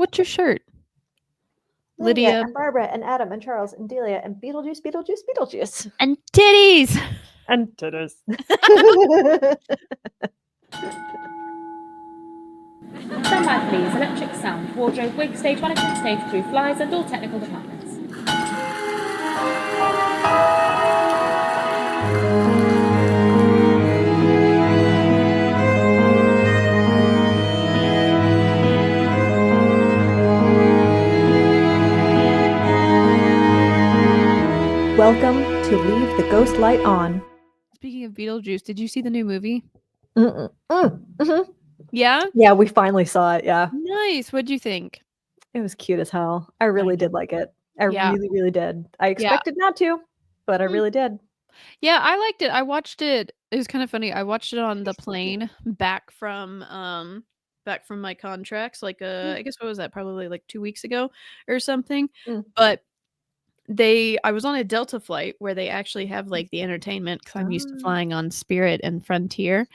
what's your shirt? Lydia and Barbara and Adam and Charles and Delia and Beetlejuice. And titties! And titties. Stand by please, electric sound, wardrobe, wig, stage management, stage crew, flyers and all technical departments. Welcome to Leave the Ghost Light On. Speaking of Beetlejuice, did you see the new movie? Mm-hmm. Yeah? Yeah, we finally saw it, yeah. Nice. What'd you think? It was cute as hell. I really did like it. I really did. I expected not to, but I really did. Yeah, I liked it. I watched it. It was kind of funny. I watched it on the plane back from my contracts. Like I guess what was that? Probably like 2 weeks ago or something. But I was on a Delta flight where they actually have like the entertainment because I'm used to flying on Spirit and Frontier,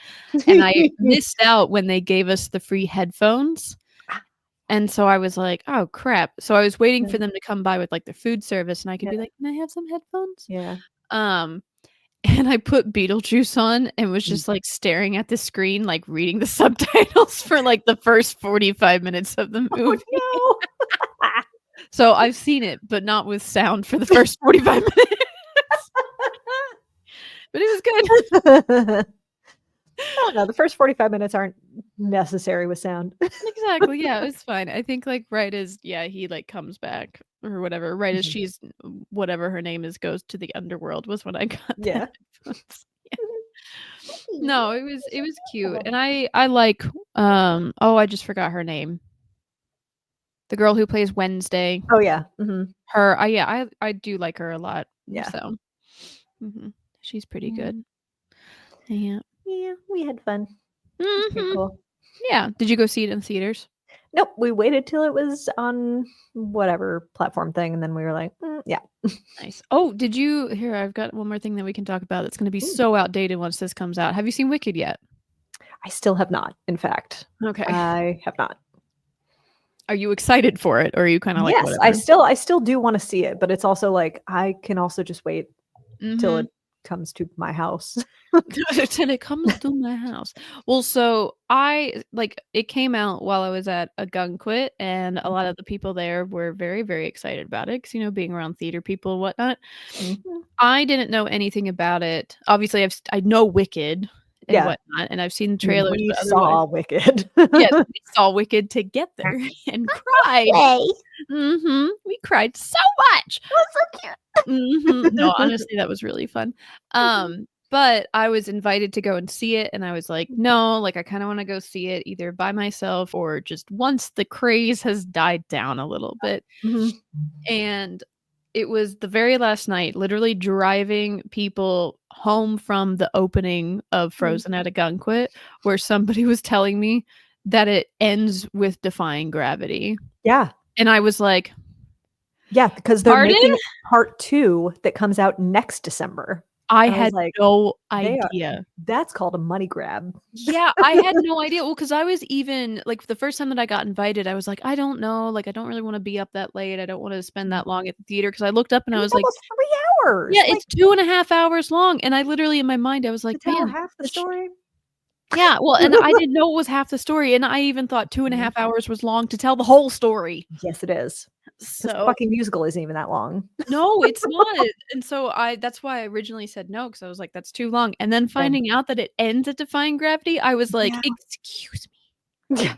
and I missed out when they gave us the free headphones. And so I was like, oh crap. So I was waiting for them to come by with like their food service and I could be like, can I have some headphones? Yeah. And I put Beetlejuice on and was just like staring at the screen, like reading the subtitles for like the first 45 minutes of the movie. Oh, no. So I've seen it, but not with sound for the first 45 minutes. But it was good. I don't know. The first 45 minutes aren't necessary with sound. Exactly. Yeah, it was fine. I think like right as he like comes back or whatever, right as she's whatever her name is goes to the underworld was when I got Yeah. No, it was cute. And I like I just forgot her name. The girl who plays Wednesday. Oh yeah. Her I do like her a lot. Yeah. So she's pretty good. Yeah. Yeah, we had fun. Cool. Yeah. Did you go see it in theaters? Nope. We waited till it was on whatever platform thing, and then we were like, yeah. Nice. Oh, did you here? I've got one more thing that we can talk about. That's going to be so outdated once this comes out. Have you seen Wicked yet? I still have not. In fact, okay, I have not. Are you excited for it, or are you kind of like? Yes, whatever? I still do want to see it, but it's also like I can also just wait till it comes to my house. Till it comes to my house. Well, so it came out while I was at a Gunquit, and a lot of the people there were very, very excited about it because being around theater people and whatnot. I didn't know anything about it. Obviously, I know Wicked and whatnot, and I've seen the trailers. We saw Wicked. Yes, we saw Wicked together and cried. We cried so much. It was so cute. No, honestly, that was really fun. But I was invited to go and see it, and I was like, no, like I kind of want to go see it either by myself or just once the craze has died down a little bit. And it was the very last night, literally driving people home from the opening of Frozen at a Gunquit, where somebody was telling me that it ends with defying gravity. Yeah. And I was like, yeah, because they're making part 2 that comes out next December. I had no idea. That's called a money grab. Yeah, I had no idea. Well, because I was even like the first time that I got invited, I was like, I don't know. Like, I don't really want to be up that late. I don't want to spend that long at the theater because I looked up and I was like, 3 hours. Yeah, it's 2.5 hours long. And I literally in my mind, I was like, man, half the story. Yeah, well, and I didn't know it was half the story. And I even thought 2.5 hours was long to tell the whole story. Yes, it is. So the fucking musical isn't even that long. No, it's not. And so that's why I originally said no, because I was like, that's too long. And then finding out that it ends at defying gravity, I was like, excuse me. Yeah.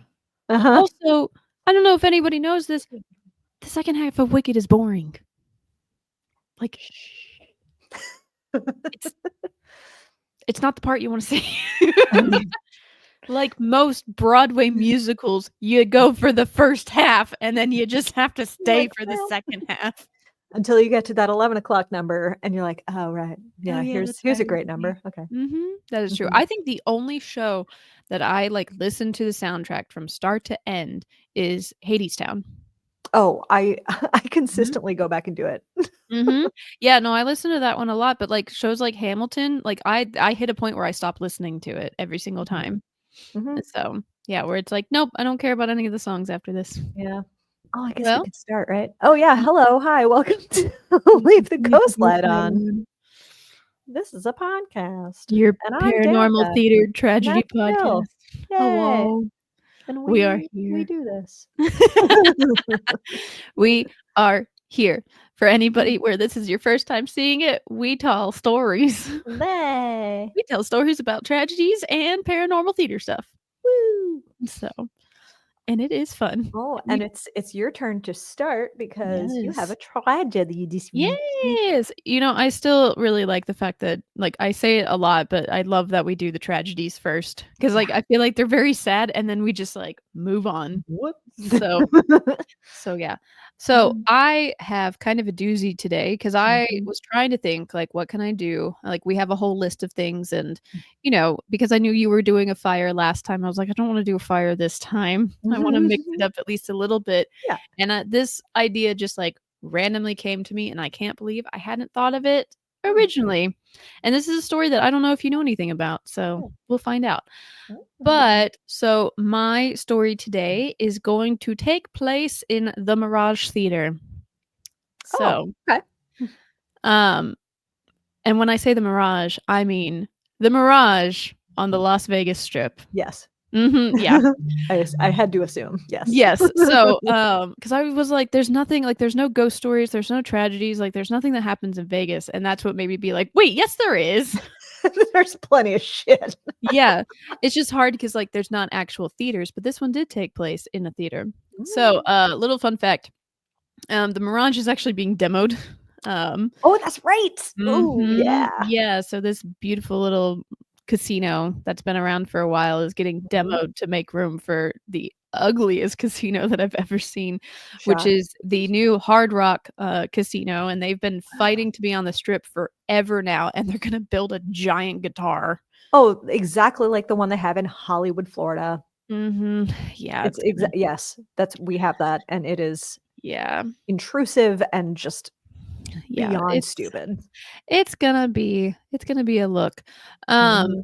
Also, I don't know if anybody knows this. The second half of Wicked is boring. Like, it's not the part you want to see. Like most Broadway musicals, you go for the first half and then you just have to stay for the second half. Until you get to that 11 o'clock number and you're like, oh, right. Yeah, here's a great number. Okay. That is true. I think the only show that I like listen to the soundtrack from start to end is Hadestown. Oh, I consistently go back and do it. Yeah, no, I listen to that one a lot, but like shows like Hamilton, like I hit a point where I stopped listening to it every single time. So yeah, where it's like, nope, I don't care about any of the songs after this. Yeah. Oh, I guess we Well, could start, right? Oh, yeah, mm, hello, hi, welcome to Leave the leave the Ghost ghost Light light On. on. This is a podcast, Your and I'm paranormal Danica, theater and tragedy that's podcast. Jill. Yay, Hello, and we are we here. do this. We are here. For anybody where this is your first time seeing it, we tell stories. They. We tell stories about tragedies and paranormal theater stuff. Woo! So, and it is fun. Oh, and We it's your turn to start because you have Yes. a tragedy this week. Yes. I still really like the fact that, like, I say it a lot, but I love that we do the tragedies first because, Yeah. like, I feel like they're very sad and then we just, like, move on. What? So yeah. So I have kind of a doozy today because I Mhm. was trying to think, like, what can I do? Like, we have a whole list of things, and because I knew you were doing a fire last time, I was like, I don't want to do a fire this time. I want to mix it up at least a little bit. Yeah. And this idea just like randomly came to me, and I can't believe I hadn't thought of it originally. And this is a story that I don't know if you know anything about, so we'll find out. But so my story today is going to take place in the Mirage Theater. Oh, So, okay. um, and when I say the Mirage, I mean the Mirage on the Las Vegas Strip. Yes. Yeah. I had to assume, yes. Yes. So, because I was like, there's nothing, like, there's no ghost stories, there's no tragedies, like, there's nothing that happens in Vegas, and that's what made me be like, wait, yes, there is. There's plenty of shit. Yeah, it's just hard because, like, there's not actual theaters, but this one did take place in a theater. So, little fun fact, the Mirage is actually being demoed. Oh, that's right. Oh, yeah. Yeah, so this beautiful little casino that's been around for a while is getting Mhm. demoed to make room for the ugliest casino that I've ever seen, which Shock. is the new Hard Rock, casino, and they've been fighting to be on the Strip forever now, and they're gonna build a giant guitar. Oh, exactly like the one they have in Hollywood, Florida. Yeah, It's it's gonna yes, we have that, and it is yeah, intrusive and just yeah, beyond stupid. it's gonna be a look. Um, Mhm.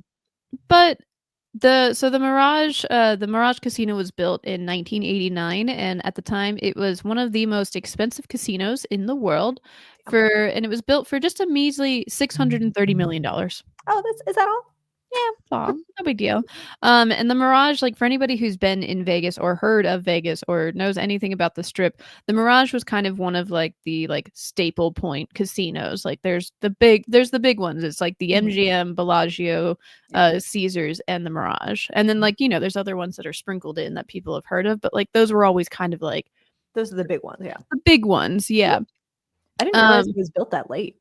but the Mirage Casino was built in 1989, and at the time, it was one of the most expensive casinos in the world and it was built for just a measly $630 million. Oh, is that all? Yeah, aw, no big deal. And the Mirage, like, for anybody who's been in Vegas or heard of Vegas or knows anything about the Strip, the Mirage was kind of one of, like, the, like, staple point casinos. Like, there's the big ones. It's like the Mhm. MGM, Bellagio, Yeah. Caesars, and the Mirage. And then, like, there's other ones that are sprinkled in that people have heard of, but, like, those were always kind of, like, Those are the big ones, yeah. the big ones, Yeah. yeah. I didn't realize Um, it was built that late.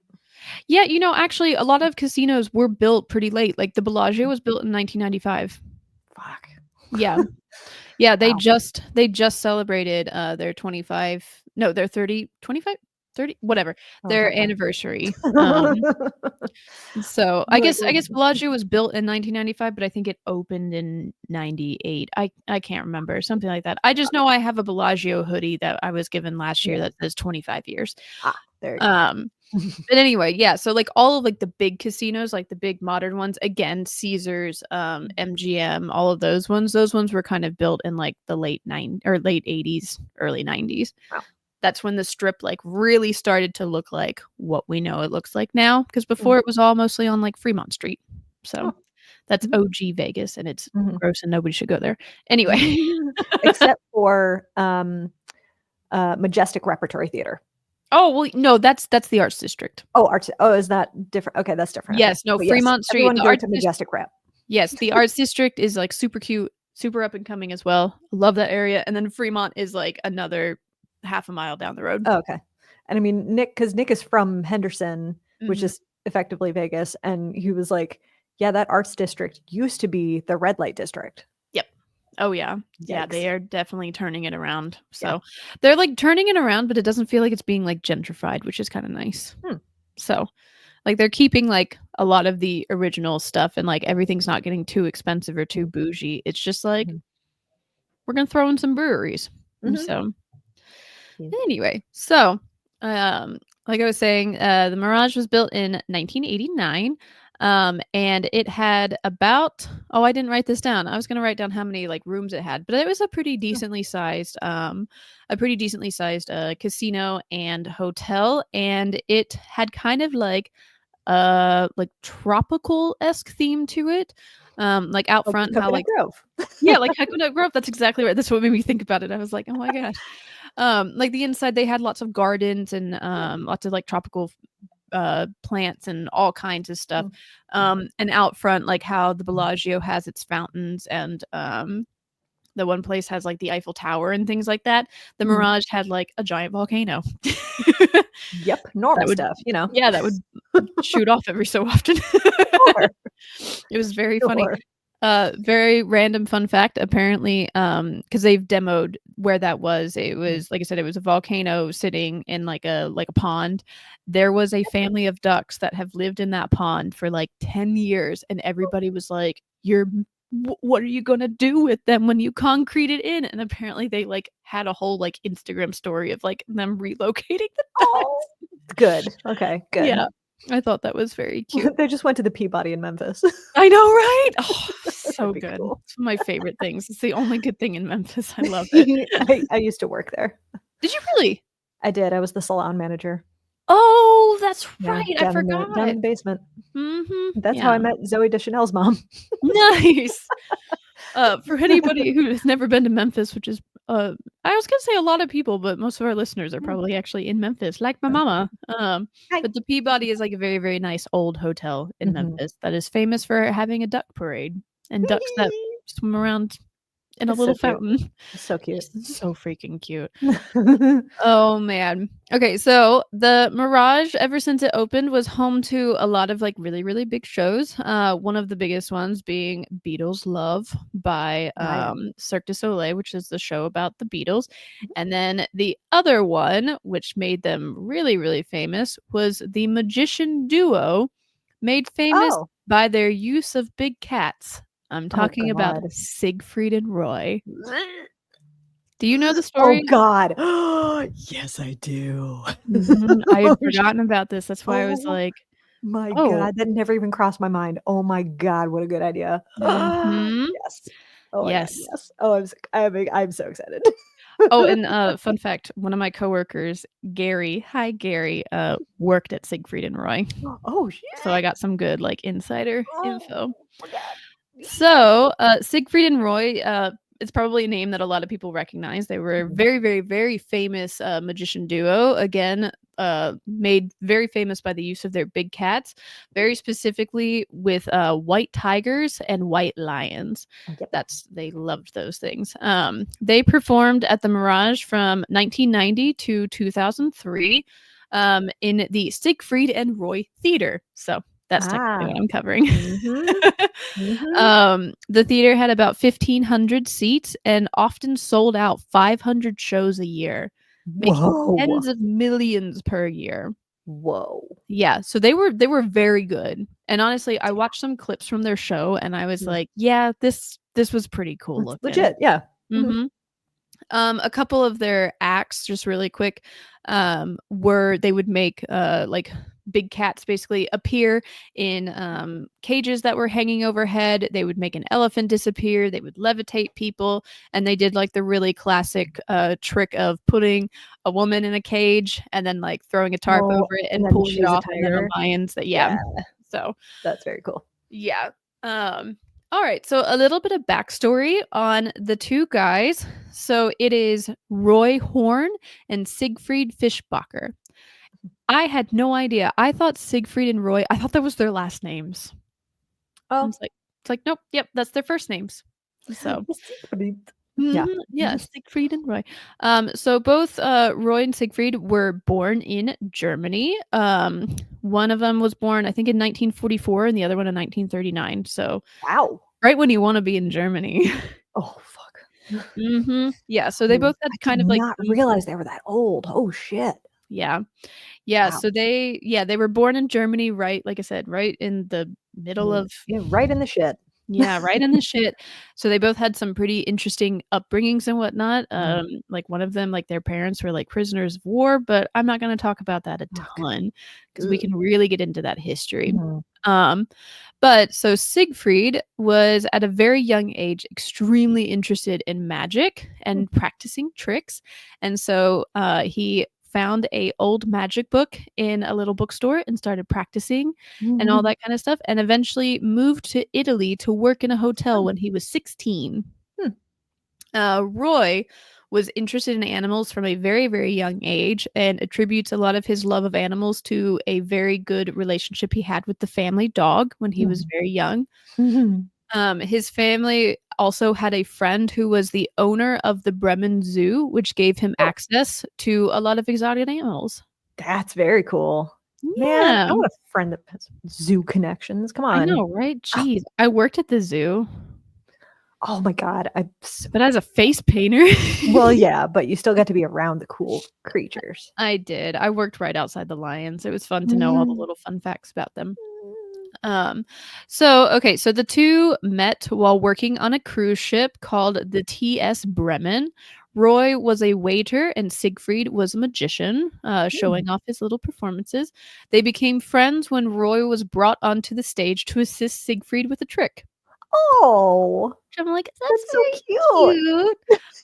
yeah, actually, a lot of casinos were built pretty late. Like, the Bellagio was built in 1995. Fuck. Yeah. Yeah, they Wow. just celebrated, their 25 no, their 30 25 30 whatever, Oh, their don't know. anniversary. So I Like, guess Bellagio was built in 1995, but I think it opened in 98. I can't remember, something like that. I just know I have a Bellagio hoodie that I was given last year yeah. that says 25 years. There you go. Um, but anyway, yeah, so, like, all of, like, the big casinos, like, the big modern ones, again, Caesars, MGM, all of those ones were kind of built in, like, the late '80s, early '90s. Wow. That's when the Strip, like, really started to look like what we know it looks like now. Because Mhm. before it was all mostly on, like, Fremont Street. So, Oh. that's Mhm. OG Vegas, and it's Mhm. gross and nobody should go there. Anyway. Except for, Majestic Repertory Theater. Oh, well, no, that's the Arts District. Oh, Arts is that different? Okay, that's different, okay. Yes, no, But yes, Fremont Street, everyone the go Arts to Dis Majestic Rep. Yes, the Arts District is, like, super cute, super up and coming as well. Love that area, and then Fremont is, like, another half a mile down the road. Oh, okay. And I mean, Nick is from Henderson, which Mhm. is effectively Vegas, and he was like, "Yeah, that arts district used to be the red light district." Yep. Oh, yeah. Yeah, Yikes. they are definitely turning it around. Yeah. So, they're, like, turning it around, but it doesn't feel like it's being, like, gentrified, which is kinda nice. Hmm. So, like, they're keeping, like, a lot of the original stuff and, like, everything's not getting too expensive or too Mhm. bougie. It's just like, Mhm. we're gonna throw in some breweries. And Mhm. so Yeah. anyway, so, like I was saying, the Mirage was built in 1989. And it had about I didn't write this down. I was gonna write down how many like rooms it had, but it was a pretty decently sized casino and hotel, and it had kind of like tropical-esque theme to it. Like out Like front, how Coconut like Grove. yeah, like Coconut Grove. That's exactly right. That's what made me think about it. I was like, oh my gosh. Like the inside, they had lots of gardens and lots of like tropical plants and all kinds of stuff. And out front, like how the Bellagio has its fountains and the one place has like the Eiffel Tower and things like that. The Mirage had like a giant volcano. Yep, normal That would stuff, you know. yeah, that would shoot off every so often. Sure. It was very funny. Sure. Very random fun fact, apparently, because they've demoed where that was. It was, like I said, it was a volcano sitting in like a pond. There was a family of ducks that have lived in that pond for like 10 years, and everybody was like, what are you gonna do with them when you concrete it in? And apparently they like had a whole like Instagram story of like them relocating the Oh, ducks. good. Okay, good. Yeah, I thought that was very cute. They just went to the Peabody in Memphis. I know, right? Oh, so That'd be good. cool. It's one of my favorite things. It's the only good thing in Memphis. I love it. I used to work there. Did you really? I did. I was the salon manager. Oh, that's Yeah, right. I down in forgot. the basement. Mhm. That's how Yeah. I met Zooey Deschanel's mom. Nice. For anybody who has never been to Memphis, which is, I was gonna say a lot of people, but most of our listeners are probably actually in Memphis, like my mama. Hi. But the Peabody is like a very, very nice old hotel in Mhm. Memphis that is famous for having a duck parade and ducks that swim around in a It's little so cute. fountain. It's so cute. Just so freaking cute. Oh, man. Okay, so the Mirage, ever since it opened, was home to a lot of, like, really, really big shows, one of the biggest ones being Beatles Love by, Right. Cirque du Soleil, which is the show about the Beatles, and then the other one, which made them really, really famous, was the magician duo, made famous Oh. by their use of big cats. I'm Oh talking about god. Siegfried and Roy. Do you know the Oh story? god. Yes, I do. I had Oh, sh forgotten about this, that's why I was oh like, my "Oh." god, that never even crossed my mind. Oh my god, what a good idea. Mhm. Yes. Oh my god, Yes. yes. Oh, I'm so excited. Oh, and, fun fact, one of my coworkers, Gary hi, Gary, worked at Siegfried and Roy, Oh, so I shit. got some good, like, insider Oh info. my god. So, Siegfried and Roy, it's probably a name that a lot of people recognize. They were a Mhm. very, very, very famous magician duo. Again, made very famous by the use of their big cats, very specifically with white tigers and white lions. Yep. They loved those things. They performed at the Mirage from 1990 to 2003 in the Siegfried and Roy Theater. So that's technically Ah. what I'm covering. Mhm. Mhm. The theater had about 1,500 seats and often sold out 500 shows a year, making Whoa. tens of millions per year. Whoa. Yeah, so they were very good. And honestly, I watched some clips from their show and I was Mm. like, yeah, this was pretty cool That's looking. legit, yeah. Mhm. Mhm. A couple of their acts, just really quick, were they would make like big cats basically appear in cages that were hanging overhead. They would make an elephant disappear. They would levitate people, and they did like the really classic trick of putting a woman in a cage and then like throwing a tarp Oh, over it and and then pulling it she's a off, and then the tiger. lions that Yeah, So that's very cool. yeah. All right. So a little bit of backstory on the two guys. So it is Roy Horn and Siegfried Fischbacher. I had no idea. I thought Siegfried and Roy, I thought that was their last names. I Oh. was like, it's like, nope, yep, that's their first names. So Siegfried. Yeah. mhm, yeah, Siegfried and Roy. So both Roy and Siegfried were born in Germany. One of them was born, I think, in 1944, and the other one in 1939. So Wow. right when you want to be in Germany. Oh, fuck. Yeah. So they both I had did kind of like not realize they were that old. Oh, shit. yeah. Yeah, Wow. so they were born in Germany, right, like I said, right in the middle of Yeah, right in the shit. Yeah, right in the shit. So they both had some pretty interesting upbringings and whatnot. Mhm. Like one of them, like their parents were like prisoners of war, but I'm not gonna talk about that a Okay. ton because we Ugh. can really get into that history. Mhm. Um, but so Siegfried was at a very young age extremely interested in magic Mm. and practicing tricks. And so he found a old magic book in a little bookstore and started practicing and all Mhm. that kind of stuff, and eventually moved to Italy to work in a hotel Fun. when he was 16. Hmm. Roy was interested in animals from a very, very young age and attributes a lot of his love of animals to a very good relationship he had with the family dog when he was Mhm. very young. Mhm. His family also had a friend who was the owner of the Bremen Zoo, which gave him Oh, access to a lot of exotic animals. that's very cool. Man, Yeah, I want a friend that has zoo connections. Come I on. know, right? Oh, Jeez, I worked at the zoo, oh my god, I'm so but as a face painter. well, yeah, but you still got to be around the cool creatures. I did. I worked right outside the lions. It was fun to know all the Mhm. little fun facts about them. Um, so the 2 met while working on a cruise ship called the TS Bremen. Roy was a waiter and Siegfried was a magician, Mm. showing off his little performances. They became friends when Roy was brought onto the stage to assist Siegfried with a trick. Oh, Which I'm like, "That's that's so very cute.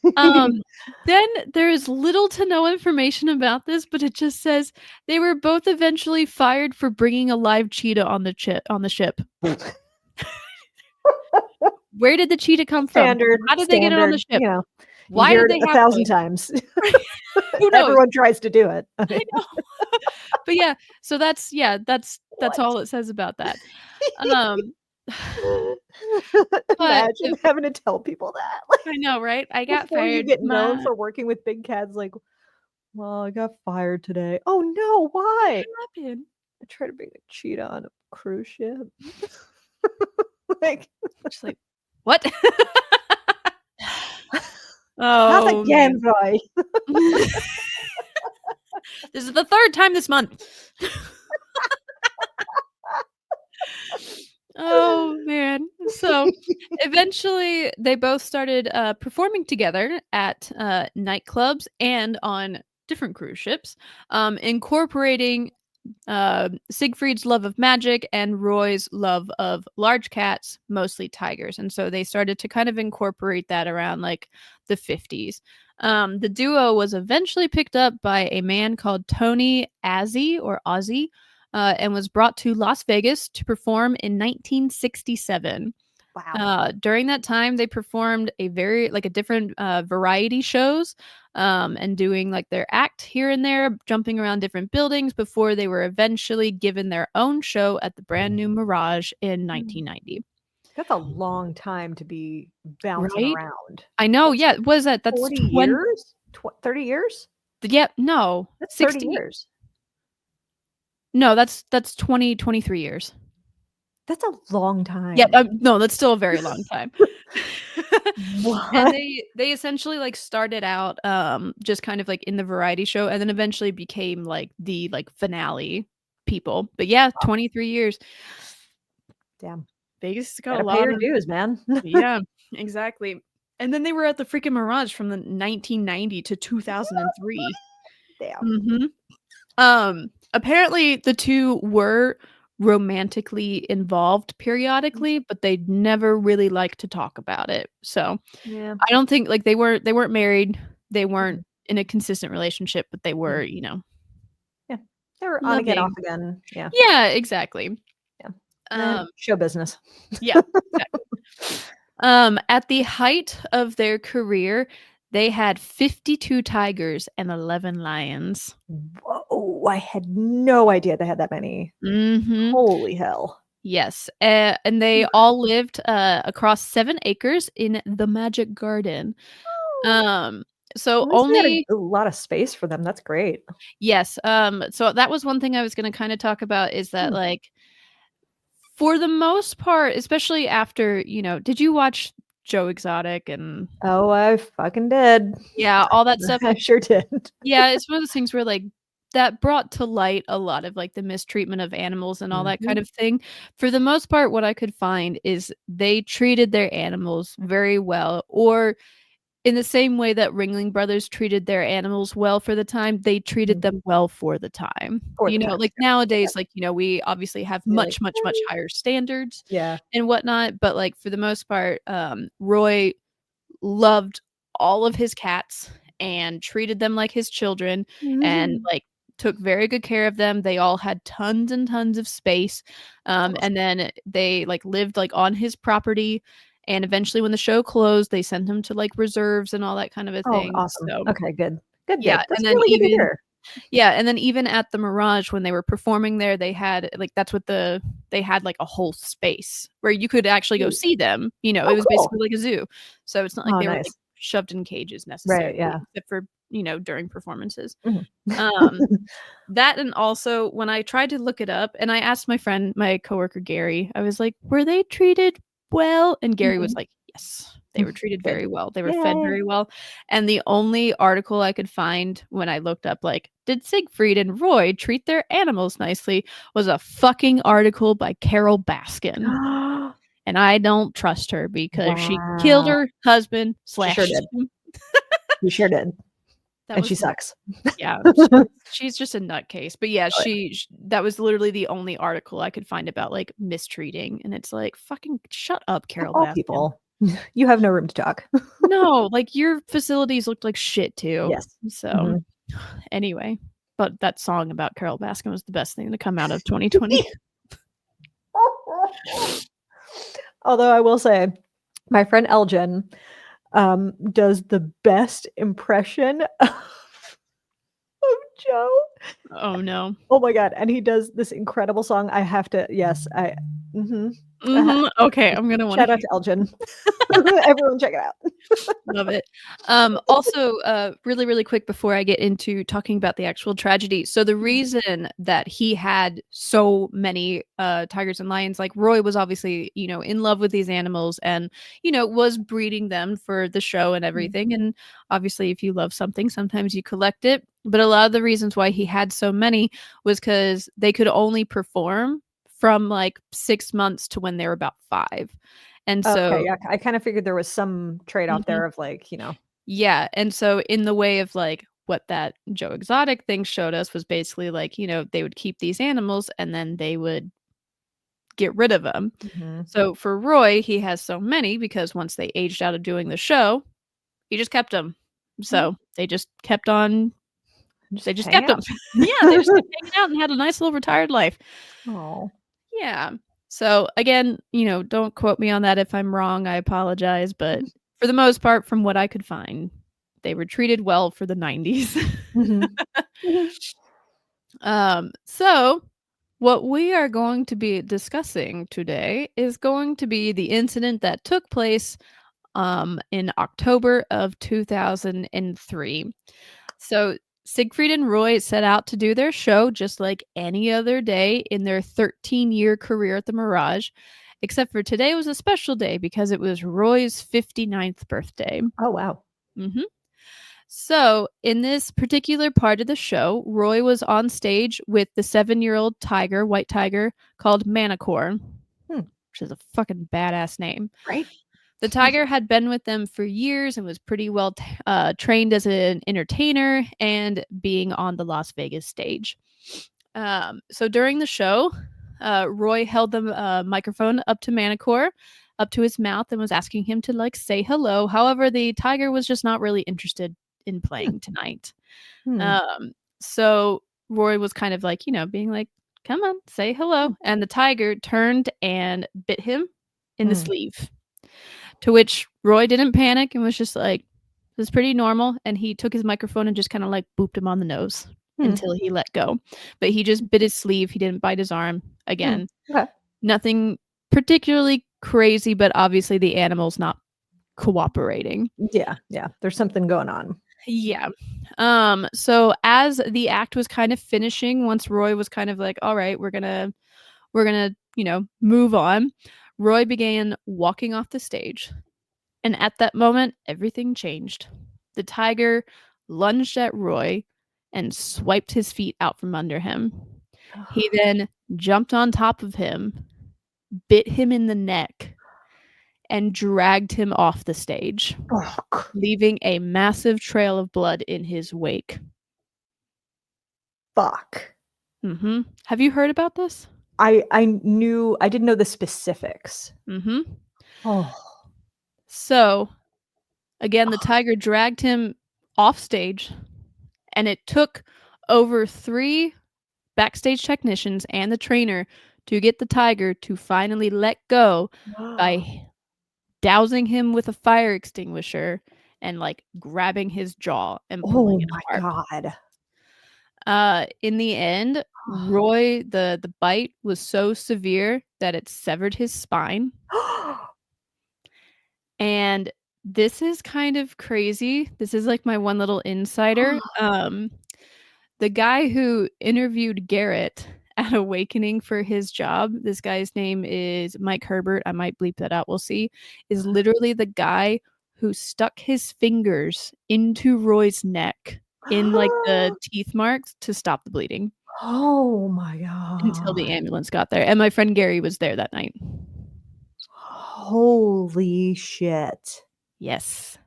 cute." Um, then there's little to no information about this, but it just says they were both eventually fired for bringing a live cheetah on the ship. Where did the cheetah come from? Standard, How did they get it on the standard, ship? you Why hear did it they have 1,000 to? times. Who knows? Everyone tries to do it. I I mean, know. But yeah, so that's what? all it says about that. Um, but Imagine having to tell people that, I know, right? I got before you fired. get known My for working with big cats, like, "Well, I got fired today." "Oh, no, why?" happened. "I tried to bring a cheetah on a cruise ship." Like, Just like, what? "Not Oh, again, man. Roy." This is the 3rd time this month. Oh, man. So, eventually, they both started, performing together at, nightclubs and on different cruise ships, incorporating, Siegfried's love of magic and Roy's love of large cats, mostly tigers, and so they started to kind of incorporate that around, like, the '50s. The duo was eventually picked up by a man called Tony Ozzy, and was brought to Las Vegas to perform in 1967. Wow. During that time, they performed a different variety shows, and doing like their act here and there, jumping around different buildings before they were eventually given their own show at the brand new Mirage in Mm. 1990. That's a long time to be bouncing Right? around. I know. That's Yeah. What is that? That's 40 20. years? 30 years? Yeah. No. That's 30 60. years. No, that's 20, 23 years. That's a long Yep. time. No, that's still a very long time. And What? they essentially, like, started out, just kind of, like, in the variety show and then eventually became, like, the, like, finale people. But yeah, 23 years. Damn. Vegas has got a Gotta pay lot your of. dues, man. Yeah, exactly. And then they were at the freaking Mirage from the 1990 to 2003. Damn. Mhm. Apparently the 2 were romantically involved periodically, but they'd never really liked to talk about it. So Yeah. I don't think like, they weren't married, they weren't Mhm. in a consistent relationship, but they were, Mhm. Yeah. They were on again, off loving. again. Yeah. Yeah, exactly. Yeah. Um, Show business. yeah, exactly. At the height of their career, they had 52 tigers and 11 lions. Whoa, I had no idea they had that many. Mhm. Holy hell. Yes, and they all lived, across 7 acres in the Magic Garden. Oh, Um, so at least they had only a lot of space for them, that's great. Yes, so that was one thing I was gonna kinda talk about is that, Hmm. like, for the most part, especially after, did you watch Joe Exotic and Oh, I fucking did. yeah, all that stuff? I sure did. Yeah, it's one of those things where, like, that brought to light a lot of, like, the mistreatment of animals and all that kind Mhm. of thing. For the most part, what I could find is they treated their animals very well, or in the same way that Ringling Brothers treated their animals well for the time, they treated Mhm. them well for the time. For You the know, times, like, yeah. Yeah. nowadays, like, we obviously have Be like, much, much, much higher standards yeah. and whatnot, but, like, for the most part, Roy loved all of his cats and treated them like his children and, Mhm. like, took very good care of them. They all had tons and tons of space, Awesome. and then they, like, lived, like, on his property, and eventually when the show closed, they sent him to, like, reserves and all that kind of a Oh, thing, awesome. so Okay, good. Good, yeah, good. That's and then really good to even hear. yeah, and then even at the Mirage when they were performing there, they had like, that's what they had, like, a whole space where you could actually go Sweet. see them, it Oh, was cool. basically like a zoo. So it's not like Oh, they were, like, nice. shoved in cages Right, necessarily, yeah. except for, during performances. Mhm. Um, that and also when I tried to look it up and I asked my coworker Gary, I was like, "Were they treated well?" And Gary was Mhm. like, "Yes, they were treated Good. very well. They were fed Yay. very well." And the only article I could find when I looked up, like, "Did Siegfried and Roy treat their animals nicely?" was a fucking article by Carol Baskin. And I don't trust her because she killed Wow. her husband She sure slashed did. him. She sure did, That and she was sucks. yeah, she's just a nutcase, but yeah, Oh, yeah. that was literally the only article I could find about, like, mistreating, and it's like, "Fucking shut up, Of Carol all Baskin." people, you have no room to talk. No, like, your facilities looked like shit too. Yes. So, Mhm. anyway, but that song about Carol Baskin was the best thing to come out of 2020. Although I will say, my friend Elgin, does the best impression of Joe. Oh, no. Oh my god, and he does this incredible song. I have to yes, mhm. Mhm, okay, I'm gonna wanna Shout out hear to Elgin. Everyone check it out. Love it. Also, really, really quick before I get into talking about the actual tragedy. So the Mhm. reason that he had so many tigers and lions, like Roy was obviously, in love with these animals and, was breeding them for the show and Mhm. everything. And obviously, if you love something, sometimes you collect it. But a lot of the reasons why he had so many was because they could only perform from like 6 months to when they were about five. And Okay, so yeah, I kinda figured there was some trade-off Mhm. there of, like, Yeah, and so in the way of, like, what that Joe Exotic thing showed us was basically, like, they would keep these animals and then they would get rid of them. Mhm. So for Roy, he has so many because once they aged out of doing the show, he just kept them. Mhm. So they just kept on Just they just hang kept them. out. Yeah, they just kept hanging out and had a nice little retired life. Oh. Yeah. So again, don't quote me on that if I'm wrong, I apologize, but for the most part, from what I could find, they were treated well for the '90s. Mhm. Mhm. So what we are going to be discussing today is going to be the incident that took place in October of 2003. So Siegfried and Roy set out to do their show just like any other day in their 13-year career at the Mirage, except for today was a special day because it was Roy's 59th birthday. Oh, wow. Mhm. So, in this particular part of the show, Roy was on stage with the 7-year-old tiger, white tiger, called Manicore, Hmm, which is a fucking badass name. right? The tiger had been with them for years and was pretty well trained as an entertainer and being on the Las Vegas stage. So during the show, Roy held the microphone up to Manicore, up to his mouth, and was asking him to like say hello. However, the tiger was just not really interested in Hmm, playing tonight. hmm, So Roy was kind of like, being like, "Come on, say hello," hmm, and the tiger turned and bit him in the hmm, sleeve. To which Roy didn't panic and was just like, "This is pretty normal," and he took his microphone and just kinda, like, booped him on the nose hmm, until he let go. But he just bit his sleeve, he didn't bite his arm. hmm. Again, Okay. nothing particularly crazy, but obviously the animal's not cooperating. Yeah, yeah, there's something going on. Yeah. So as the act was kind of finishing, once Roy was kind of like, "All right, we're gonna, move on," Roy began walking off the stage. And at that moment, everything changed. The tiger lunged at Roy and swiped his feet out from under him. He then jumped on top of him, bit him in the neck, and dragged him off the stage, leaving a massive trail of blood in his wake. Fuck. Mhm. Have you heard about this? I didn't know the specifics. Mhm. Oh. So, again, the tiger dragged him off stage, and it took over 3 backstage technicians and the trainer to get the tiger to finally let go by dousing him with a fire extinguisher and, like, grabbing his jaw and pulling Oh it my apart. god. In the end, Roy, the bite was so severe that it severed his spine. And this is kind of crazy. This is, like, my one little insider. The guy who interviewed Garrett at Awakening for his job, this guy's name is Mike Herbert, I might bleep that out, we'll see, is literally the guy who stuck his fingers into Roy's neck in, like, the teeth marks to stop the bleeding Oh my until the god. ambulance got there, and my friend Gary was there that night. Holy shit. Yes.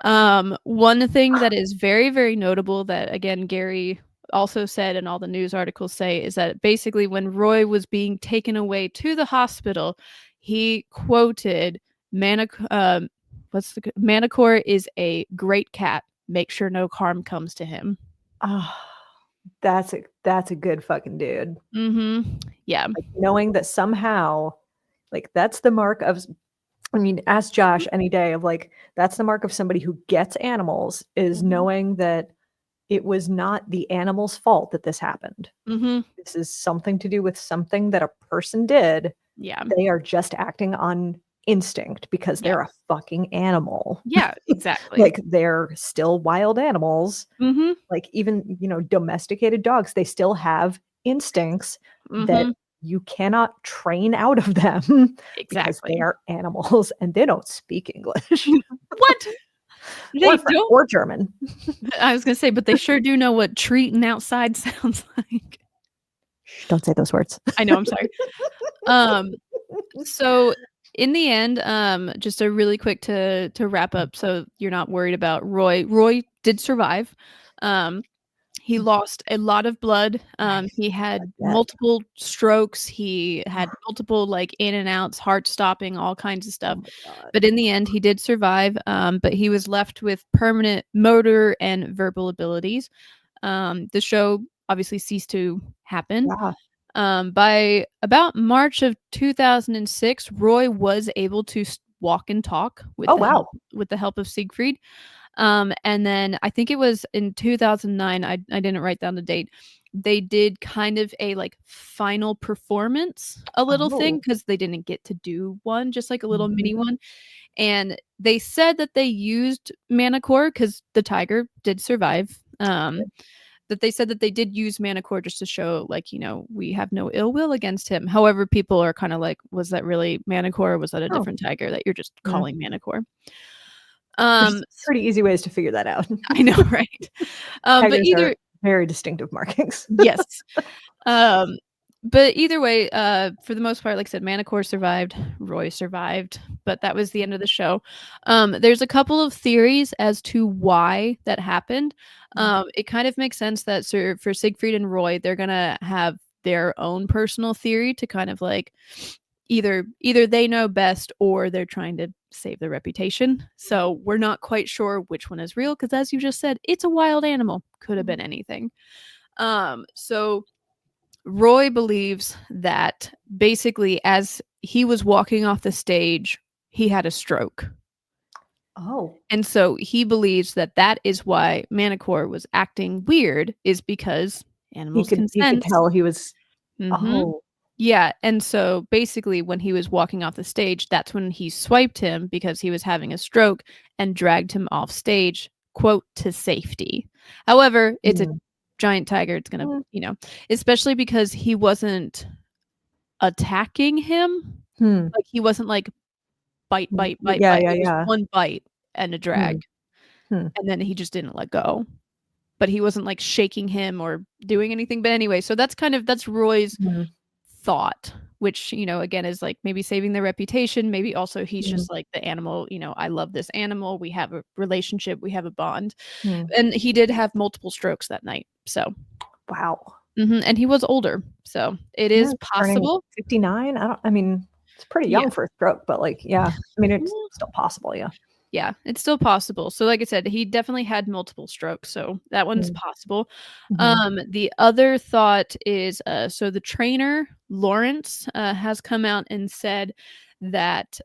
One thing that is very, very notable that, again, Gary also said and all the news articles say is that basically when Roy was being taken away to the hospital, he quoted "Manicore is a great cat. Make sure no harm comes to him." Ah, that's a good fucking dude. Mhm. Yeah. Like, knowing that somehow, like, that's the mark of I mean, ask Josh any day of, like, that's the mark of somebody who gets animals, is Mhm. knowing that it was not the animal's fault that this happened. Mhm. This is something to do with something that a person did. Yeah. They are just acting on instinct because Yeah. they're a fucking animal. Yeah, exactly. Like, they're still wild animals. Mhm. Like, even, domesticated dogs, they still have instincts that Mhm. you cannot train out of them because they Exactly. are animals and they don't speak English What? or They French don't? or German. I was gonna say, but they sure do know what treating outside sounds like. Shh, don't say those words. I know, I'm sorry. Um, so in the end, just a really quick to wrap up so you're not worried about Roy. Roy did survive. Um, he lost a lot of blood. Nice. He I had bet. multiple strokes. He had multiple, like, in and outs, heart stopping, all kinds of Oh stuff. my god. But in the end, he did survive, but he was left with permanent motor and verbal abilities. The show obviously ceased to happen. Yeah. By about March of 2006, Roy was able to walk and talk Oh, wow. with the help of Siegfried. And then I think it was in 2009, I didn't write down the date. They did kind of a, like, final performance, a little thing Oh. because they didn't get to do one, just like a little mini Mhm. one. And they said that they used Manicore because the tiger did survive. That they said that they did use Manicore just to show, like, we have no ill will against him. However, people are kind of like, was that really Manicore or was that a Oh, different tiger that you're just yeah. calling Manicore? There's So pretty easy ways to figure that out. I know, right? But Tigers are either very distinctive markings. yes. Um, but either way, for the most part, like I said, Manicore survived, Roy survived, but that was the end of the show. There's a couple of theories as to why that happened. It kind of makes sense that for Siegfried and Roy, they're gonna have their own personal theory to kind of like either they know best or they're trying to save their reputation. So we're not quite sure which one is real because, as you just said, it's a wild animal. Could have been anything. So Roy believes that basically as he was walking off the stage, he had a stroke. Oh, And so he believes that that is why Manicore was acting weird is because he animals could can he could sense. tell he was Mhm. oh, Yeah, and so basically when he was walking off the stage, that's when he swiped him because he was having a stroke and dragged him off stage, quote, "to safety." However, it's a mm, giant tiger, it's gonna, mm, especially because he wasn't attacking him. hmm, Like, he wasn't like, bite, mm, bite, bite, yeah, bite. yeah, It was yeah, one bite and a drag, hmm, hmm. and then he just didn't let go. but he wasn't like shaking him or doing anything. But anyway, so that's Roy's Mhm. thought, which, again, is like maybe saving their reputation. Maybe also he's Mhm. just like the animal, I love this animal. We have a relationship, we have a bond. Mm. And he did have multiple strokes that night. So, Wow. and he was older. So it Yeah, is it's turning possible. 59. I mean, it's pretty Yeah. young for a stroke, but like, yeah. I mean, it's Mm, still possible, yeah. Yeah, it's still possible. So like I said, he definitely had multiple strokes. So that one's Mm. possible. Mhm. The other thought is so the trainer, Lawrence, has come out and said that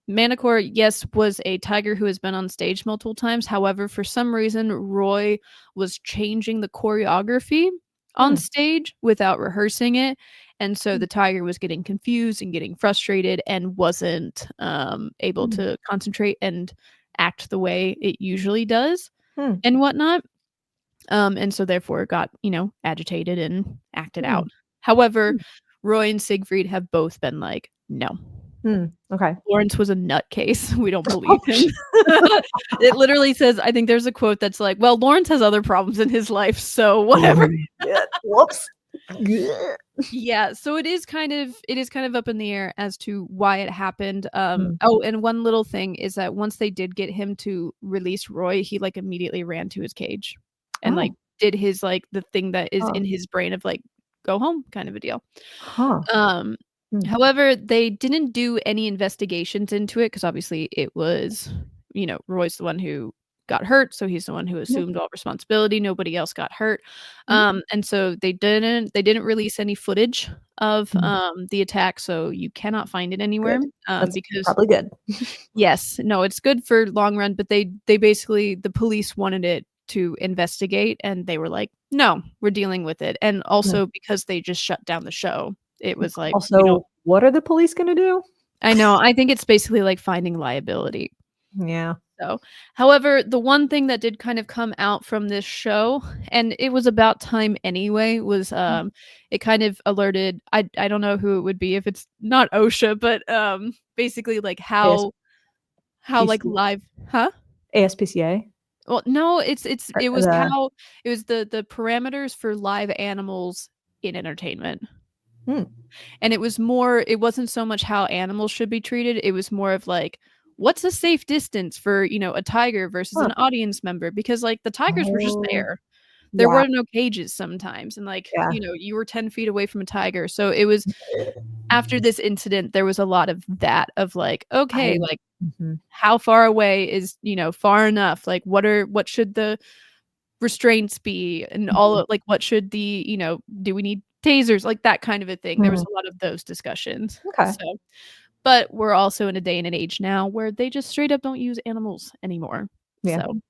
Manticore, yes, was a tiger who has been on stage multiple times. However, for some reason, Roy was changing the choreography on Hmm. stage without rehearsing it. And so Mm. the tiger was getting confused and getting frustrated and wasn't able Mm. to concentrate and act the way it usually does Hmm. and whatnot. And so therefore got, agitated and acted Hmm. out. However, Hmm. Roy and Siegfried have both been like, no. Hmm. Okay. Lawrence was a nutcase. We don't believe Oh, him. It literally says, I think there's a quote that's like, "Well, Lawrence has other problems in his life, so whatever." yeah. Whoops. Yeah. Yeah, so it is kind of up in the air as to why it happened. Mm. Oh, and one little thing is that once they did get him to release Roy, he like immediately ran to his cage and like Oh. did his like the thing that is Huh. in his brain of like go home kind of a deal. Huh. Um, Hmm. However, they didn't do any investigations into it because obviously it was, Roy's the one who got hurt, so he's the one who Mhm. assumed all responsibility. Nobody else got hurt. Mhm. And so they didn't release any footage of Mm. the attack, so you cannot find it anywhere. Good. That's Because probably good. yes, no, it's good for long run, but they basically the police wanted it to investigate and they were like, "No, we're dealing with it." And Mm. also because they just shut down the show, it was like, "We don't." Also, what are the police gonna do? I know, I think it's basically like finding liability. Yeah. So, however, the one thing that did kind of come out from this show, and it was about time anyway, was Mm. it kind of alerted. I don't know who it would be if it's not OSHA, but basically like how like ASPCA? live, huh? ASPCA? Well, no, Or it was the how it was the parameters for live animals in entertainment. hmm. And it wasn't so much how animals should be treated, it was more of like, what's a safe distance for, a tiger versus Huh. an audience member? Because, like, the tigers were just Oh, there. There wow. were no cages sometimes, and, like, Yeah. you were 10 feet away from a tiger, so it was after this incident, there was a lot of that, of like, I okay, like, Mhm. how far away is, far enough? Like, what should the restraints be and all Mhm. of like, what should do we need tasers? Like, that kind of a thing. There was Mhm. a lot of those discussions. Okay. So but we're also in a day and an age now where they just straight up don't use animals anymore. Yeah. So,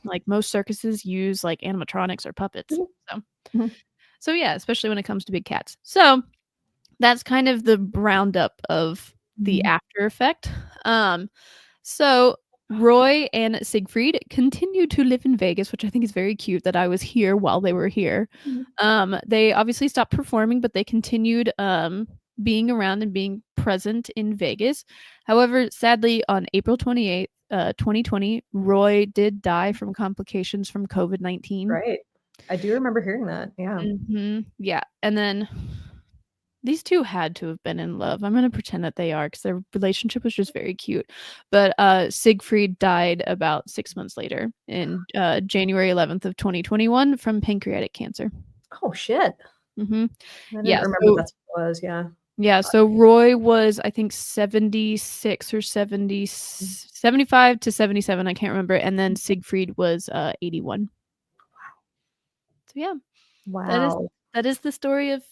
like, most circuses use, like, animatronics or puppets. Mhm. So Mhm. so, yeah, especially when it comes to big cats. So, that's kind of the roundup of the Mhm. after effect. Um, so Roy and Siegfried continued to live in Vegas, which I think is very cute that I was here while they were here. Mhm. They obviously stopped performing, but they continued being around and being present in Vegas. However, sadly, on April 28th, 2020, Roy did die from complications from COVID-19. Right. I do remember hearing that, yeah. Yeah, and then these 2 had to have been in love. I'm gonna pretend that they are because their relationship was just very cute. But, Siegfried died about 6 months later in, January 11th of 2021 from pancreatic cancer. Oh, shit. Mhm. I didn't Yeah, remember so that's what it was, yeah. yeah, so Roy was, I think, 76 or 75 to 77, I can't remember, and then Siegfried was, 81. So, yeah. That is Wow. that is the story of,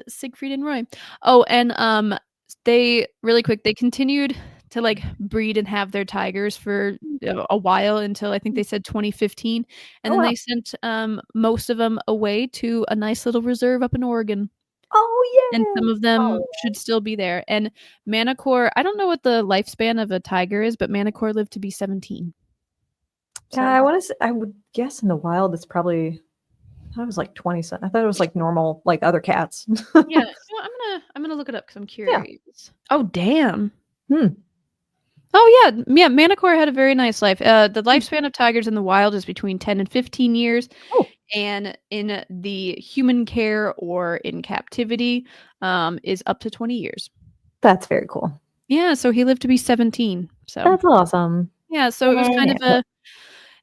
Siegfried and Roy. Oh, and, they really quick, they continued to, like, breed and have their tigers for a while until I think they said 2015, and Oh, then wow. they sent, most of them away to a nice little reserve up in Oregon, and Oh, some yay. of them Oh, should still be there, and Manicore I don't know what the lifespan of a tiger is, but Manicore lived to be 17. yeah, So, I would guess in the wild it's probably I thought it was like 20 some I thought it was like normal, like other cats. yeah, I'm gonna look it up because 'cause I'm Yeah. curious. Oh, damn. Hmm. Oh, yeah. Manticore had a very nice life. The lifespan of tigers in the wild is between 10 and 15 years, Oh, and in the human care or in captivity, is up to 20 years. that's very cool. Yeah, so he lived to be 17. So, That's awesome. yeah, so it was kind of Yeah.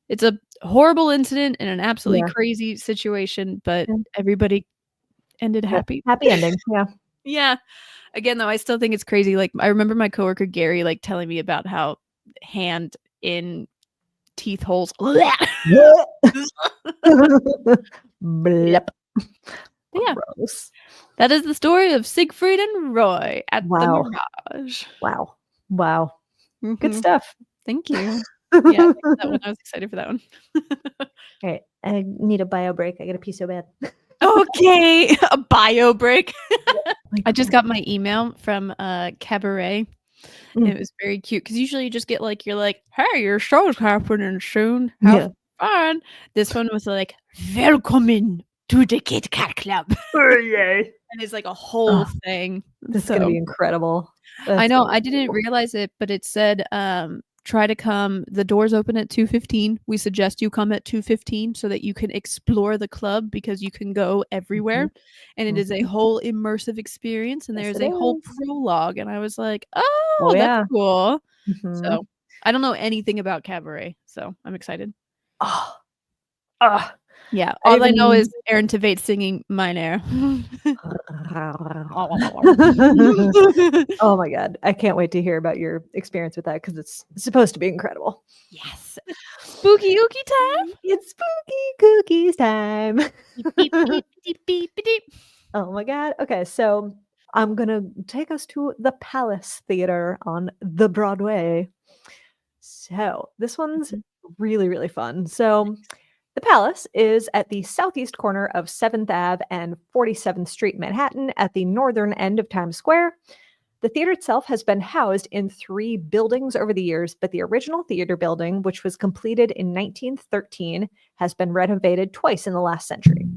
it's a horrible incident and an absolutely Yeah. crazy situation, but Yeah. everybody ended happy. Happy ending. Yeah. Yeah. Again, though, I still think it's crazy. Like, I remember my coworker Gary, like, telling me about how hand in teeth holes. Yeah. Blep. But yeah, Gross. that is the story of Siegfried and Roy at the Wow. Mirage. Wow. Wow. Good Mhm. stuff. Thank you. Yeah, thanks for that one. I was excited for that one. Alright, I need a bio break. I gotta pee so bad. Okay, a bio break. Like, I just got my email from, Cabaret. Mm. It was very cute because usually you just get, like, you're like, "Hey, your show's happening soon. Yeah. Have fun." This one was like, "Willkommen to the Kit Kat Club." Oh, yay. And it's like a whole Oh, thing. this is gonna So be incredible. I That's know, gonna be I didn't cool. realize it, but it said, "Try to come the doors open at 2:15. We suggest you come at 2:15 so that you can explore the club because you can go everywhere, Mhm, and it is a mhm. whole immersive experience, and Yes, there's it a whole is. prologue," and I was like, Oh, "Oh, that's yeah. cool." Mhm. So, I don't know anything about cabaret, so I'm excited. Oh, ugh. Yeah, I all I know even is Aaron Tveit singing Meine. Oh my god. I can't wait to hear about your experience with that because it's supposed to be incredible. Yes. Spooky ooky time. It's spooky cookies time. Beep, beep, beep, beep, beep, beep, beep. Oh my god. Okay, so I'm gonna take us to the Palace Theater on the Broadway. So this one's Mhm. really, really fun. So the Palace is at the southeast corner of 7th Ave and 47th Street, Manhattan, at the northern end of Times Square. The theater itself has been housed in 3 buildings over the years, but the original theater building, which was completed in 1913, has been renovated twice in the last century.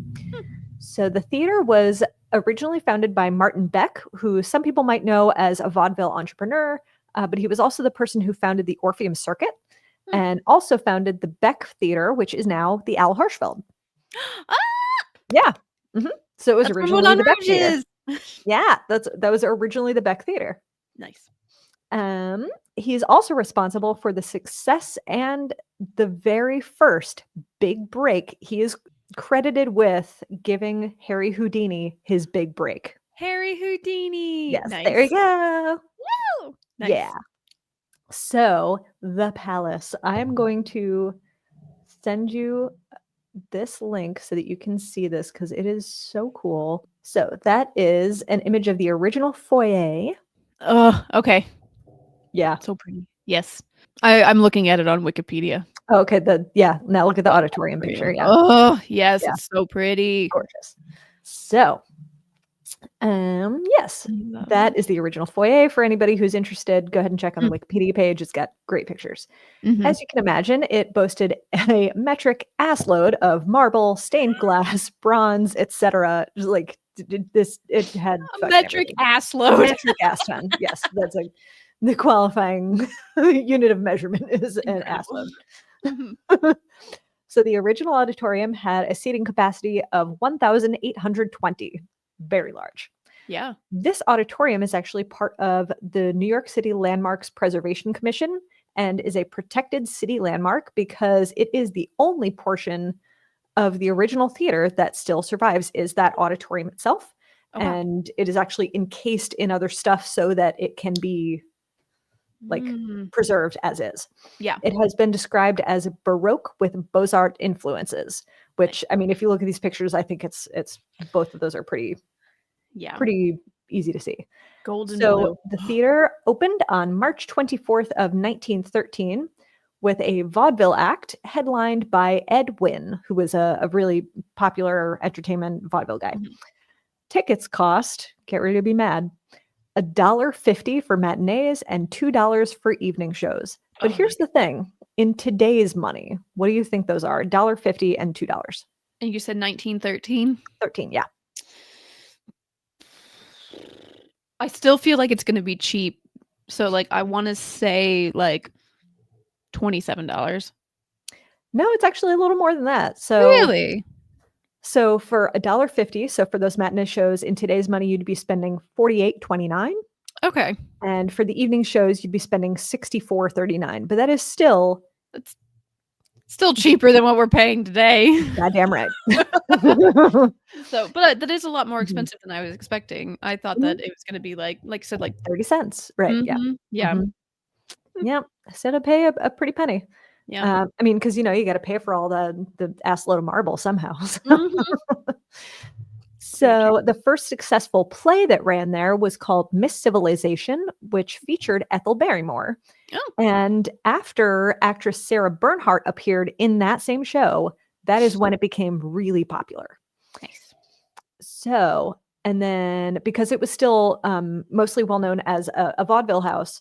So the theater was originally founded by Martin Beck, who some people might know as a vaudeville entrepreneur, but he was also the person who founded the Orpheum Circuit Hmm. and also founded the Beck Theater, which is now the Al Hirschfeld. Ah, Yeah. Mhm. So it was that's where originally Moulin the Beck Rouge Theater. is. Yeah, that was originally the Beck Theater. Nice. Um, he's also responsible for the success and the very first big break. He is credited with giving Harry Houdini his big break. Harry Houdini. Yes, there you Nice. go. Woo! Yeah. Nice. So, the palace. I am going to send you this link so that you can see this because it is so cool. So, that is an image of the original foyer. Okay. Yeah. So pretty. Yes. I'm looking at it on Wikipedia. Okay. Now look at the auditorium Pretty. picture. Yeah. Oh, yes, Yeah. it's so pretty. Gorgeous. So, yes, I love that it. is the original foyer. For anybody who's interested, go ahead and check on the Mm, Wikipedia page. It's got great pictures. mhm. As you can imagine, it boasted a metric assload of marble, stained glass, bronze, etc. Just like this, it had A fucking metric everything. ass load. Metric ass ton. Yes, that's like the qualifying unit of measurement is an ass Incredible. load. Mhm. So the original auditorium had a seating capacity of 1,820, very large. Yeah. This auditorium is actually part of the New York City Landmarks Preservation Commission and is a protected city landmark because it is the only portion of the original theater that still survives is that auditorium itself. Oh, wow. And it is actually encased in other stuff so that it can be like Mm. preserved as is. Yeah. It has been described as Baroque with Beaux-Art influences, Nice. which I mean, if you look at these pictures, I think it's both of those are Yeah. pretty easy to see. Gold and So blue. the theater opened on March 24th of 1913 with a vaudeville act headlined by Ed Wynn, who was a really popular entertainment vaudeville guy. Mhm. Tickets cost, get ready to be mad, $1.50 for matinees and $2 for evening shows. But Oh, here's nice. the thing, in today's money, what do you think those are? $1.50 and $2. And you said 1913? 13, yeah. I still feel like it's gonna be cheap. So like I want to say like $27. No, it's actually a little more than that. Really? So for $1.50, so for those matinee shows in today's money, you'd be spending $48.29. Okay. And for the evening shows, you'd be spending $64.39. But that is still That's still cheaper than what we're paying today. goddamn right. So, but that is a lot more Mhm. expensive than I was expecting. I thought Mhm. that it was gonna be like I said, like 30 cents. Right. Yeah. yeah. Mhm. Yeah. So to pay a pretty penny. Yeah. I mean, because you got to pay for all the ass load of marble somehow. Mhm. Very So true. the first successful play that ran there was called Miss Civilization, which featured Ethel Barrymore. Oh, And after actress Sarah Bernhardt appeared in that same show, that is when it became really popular. nice. So, and then because it was still mostly well known as a vaudeville house,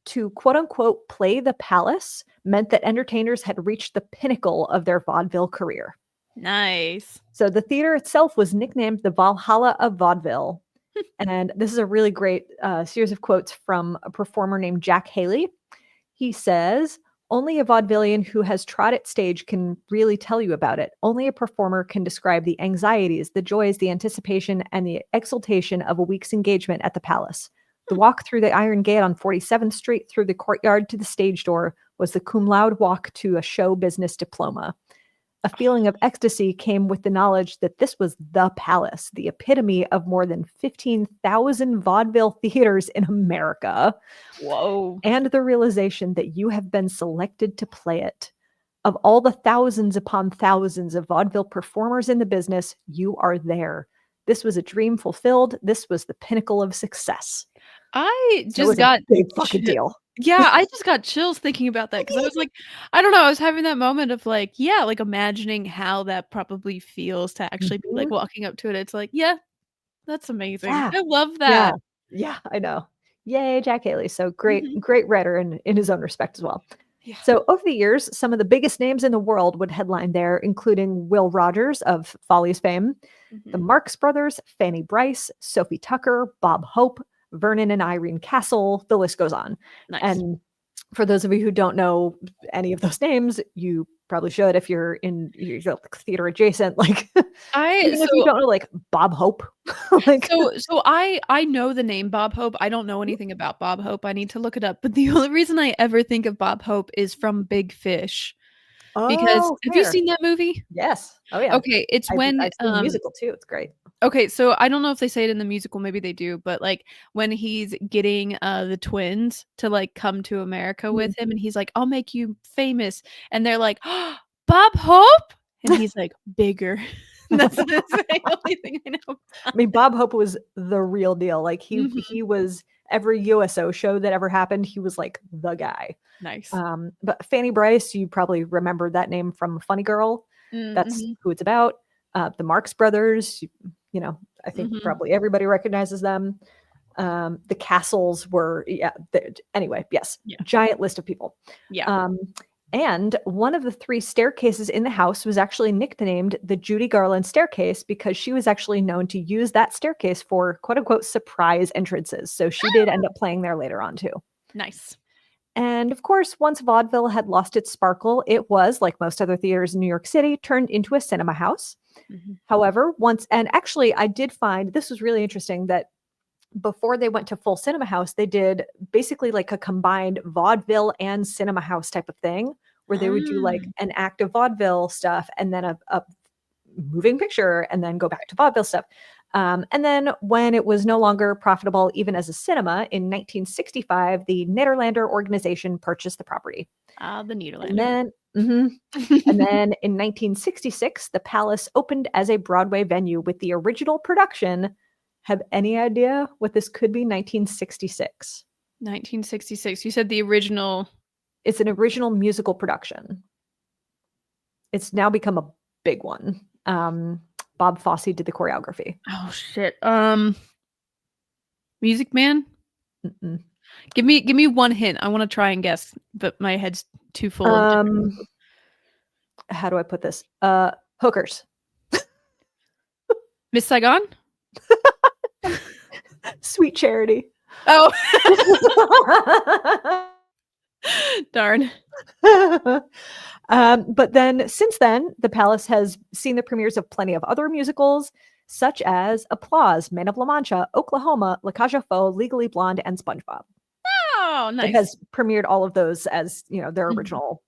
to quote unquote play the palace meant that entertainers had reached the pinnacle of their vaudeville career. Nice. So the theater itself was nicknamed the Valhalla of Vaudeville. And this is a really great series of quotes from a performer named Jack Haley. He says, only a vaudevillian who has trod it stage can really tell you about it. Only a performer can describe the anxieties, the joys, the anticipation, and the exultation of a week's engagement at the palace. The walk through the Iron Gate on 47th Street through the courtyard to the stage door was the cum laude walk to a show business diploma. A feeling of ecstasy came with the knowledge that this was the palace, the epitome of more than 15,000 vaudeville theaters in America, Whoa. and the realization that you have been selected to play it. Of all the thousands upon thousands of vaudeville performers in the business, you are there. This was a dream fulfilled. This was the pinnacle of success. I So it just was a got big fucking chi deal. yeah, I just got chills thinking about that because I was like, I don't know, I was having that moment of like, yeah, like imagining how that probably feels to actually be like Mhm. walking up to it. It's like, yeah, that's amazing. Yeah. I love Yeah. that. Yeah, I know. Yay, Jack Haley. So great, Mhm. great writer in his own respect as well. Yeah. So over the years, some of the biggest names in the world would headline there, including Will Rogers of Follies fame, the Mhm. Marx Brothers, Fanny Brice, Sophie Tucker, Bob Hope, Vernon and Irene Castle. The list goes on. Nice. And for those of you who don't know any of those names, you probably should if you're like theater adjacent. Like I even if you so don't know like Bob Hope, like so I know the name Bob Hope. I don't know anything about Bob Hope. I need to look it up, but the only reason I ever think of Bob Hope is from Big Fish. Because oh have you fair. seen that movie? Yes. Oh yeah. Okay, it's I've when, I've seen the musical too. It's great. okay, so I don't know if they say it in the musical, maybe they do, but, like, when he's getting, the twins to, like, come to America Mhm. with him, and he's like, "I'll make you famous," and they're like, "Bob Hope?" And he's like, "Bigger." That's the only thing I know. I mean, Bob Hope was the real deal. Like Mhm. he was every USO show that ever happened, he was like the guy. Nice. But Fanny Brice, you probably remember that name from Funny Girl. Mm, That's mhm, who it's about. The Marx Brothers, I think mhm. probably everybody recognizes them. The Castles were, yeah. Anyway, yes, Yeah, giant list of people. yeah. Um, and one of the three staircases in the house was actually nicknamed the Judy Garland staircase because she was actually known to use that staircase for quote unquote surprise entrances. So she did end up playing there later on too. Nice. And of course, once vaudeville had lost its sparkle, it was, like most other theaters in New York City, turned into a cinema house. Mhm. However, and actually, I did find this was really interesting that before they went to full cinema house, they did basically like a combined vaudeville and cinema house type of thing where they would do like Mm, an act of vaudeville stuff and then a moving picture and then go back to vaudeville stuff. And then when it was no longer profitable, even as a cinema in 1965, the Nederlander organization purchased the property. the And Nederlander. then, mhm. And then in 1966, the Palace opened as a Broadway venue with the original production. Have any idea what this could be? 1966. 1966. You said the original. It's an original musical production. It's now become a big one. Bob Fosse did the choreography. Oh, shit. Music Man? Mm-mm. Give me one hint. I wanna try and guess, but my head's too full of different Um, how do I put this? Hookers. Miss Saigon? Sweet Charity. Oh, darn. But then, since then, the Palace has seen the premieres of plenty of other musicals, such as Applause, Man of La Mancha, Oklahoma, La Cage aux Folles, Legally Blonde, and SpongeBob. Oh, It nice. has premiered all of those as, their Mhm. original